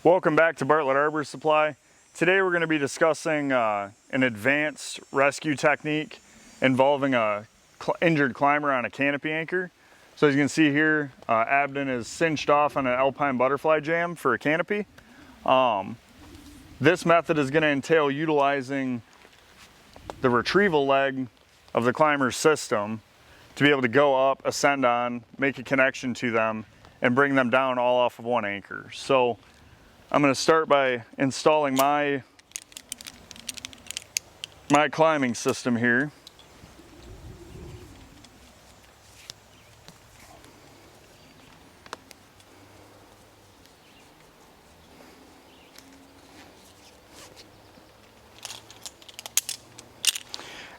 Welcome back to Bartlett Arbor Supply. Today we're going to be discussing an advanced rescue technique involving a injured climber on a canopy anchor. So as you can see here, Abden is cinched off on an alpine butterfly jam for a canopy. This method is going to entail utilizing the retrieval leg of the climber's system to be able to go up, ascend on, make a connection to them, and bring them down all off of one anchor. So I'm going to start by installing my climbing system here.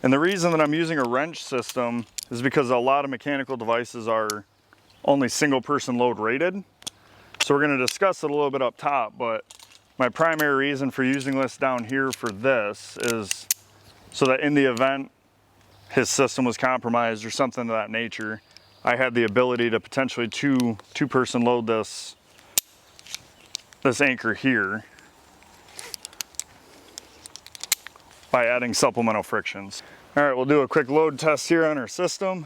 And the reason that I'm using a wrench system is because a lot of mechanical devices are only single person load rated. So we're going to discuss it a little bit up top, but my primary reason for using this down here for this is so that in the event his system was compromised or something of that nature, I had the ability to potentially two person load this anchor here by adding supplemental frictions. All right, we'll do a quick load test here on our system.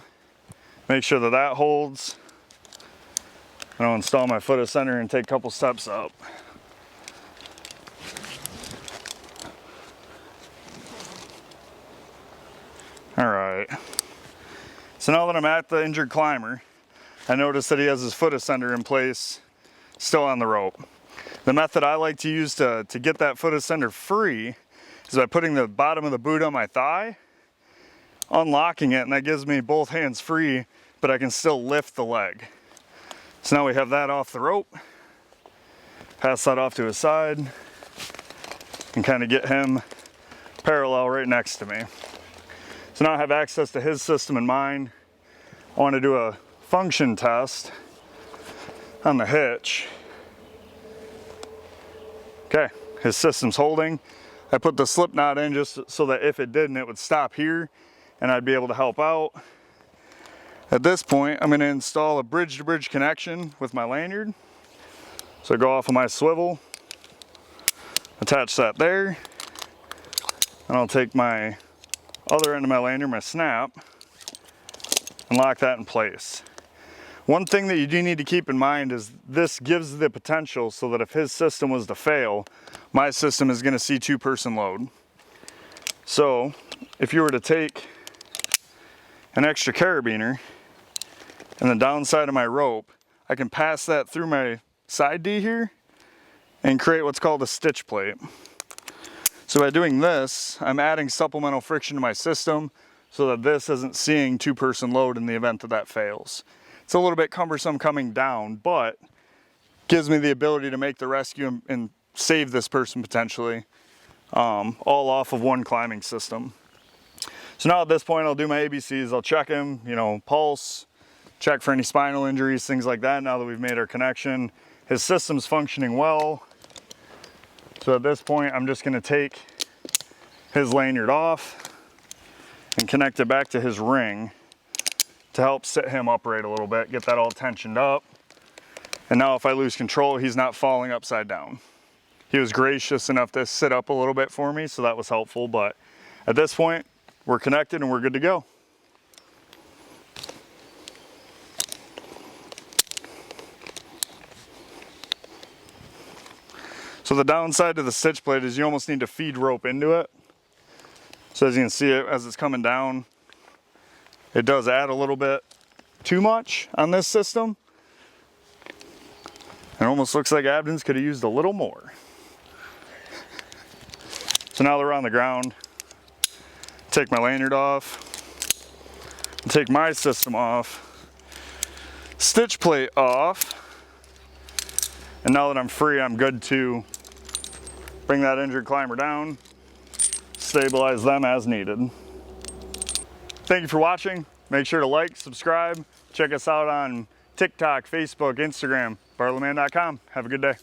Make sure that that holds. And I'll install my foot ascender and take a couple steps up. All right. So now that I'm at the injured climber, I notice that he has his foot ascender in place, still on the rope. The method I like to use to get that foot ascender free is by putting the bottom of the boot on my thigh, unlocking it, and that gives me both hands free, but I can still lift the leg. So now we have that off the rope, pass that off to his side, and kind of get him parallel right next to me. So now I have access to his system and mine. I want to do a function test on the hitch. Okay, his system's holding. I put the slip knot in just so that if it didn't, it would stop here and I'd be able to help out. At this point, I'm going to install a bridge-to-bridge connection with my lanyard. So I go off of my swivel, attach that there, and I'll take my other end of my lanyard, my snap, and lock that in place. One thing that you do need to keep in mind is this gives the potential so that if his system was to fail, my system is going to see two-person load. So if you were to take an extra carabiner and the downside of my rope, I can pass that through my side D here and create what's called a stitch plate. So by doing this, I'm adding supplemental friction to my system so that this isn't seeing two-person load in the event that that fails. It's a little bit cumbersome coming down, but gives me the ability to make the rescue and save this person potentially, all off of one climbing system. So now at this point, I'll do my ABCs. I'll check him, pulse, check for any spinal injuries, things like that. Now that we've made our connection, his system's functioning well. So at this point, I'm just gonna take his lanyard off and connect it back to his ring to help sit him upright a little bit, get that all tensioned up. And now if I lose control, he's not falling upside down. He was gracious enough to sit up a little bit for me, so that was helpful. But at this point, we're connected and we're good to go. So the downside to the stitch plate is you almost need to feed rope into it. So as you can see it, as it's coming down, it does add a little bit too much on this system. It almost looks like Abden's could have used a little more. So now they're on the ground. Take my lanyard off, take my system off, stitch plate off, and now that I'm free, I'm good to bring that injured climber down, stabilize them as needed. Thank you for watching. Make sure to like, subscribe, check us out on TikTok, Facebook, Instagram, bartlettman.com. Have a good day.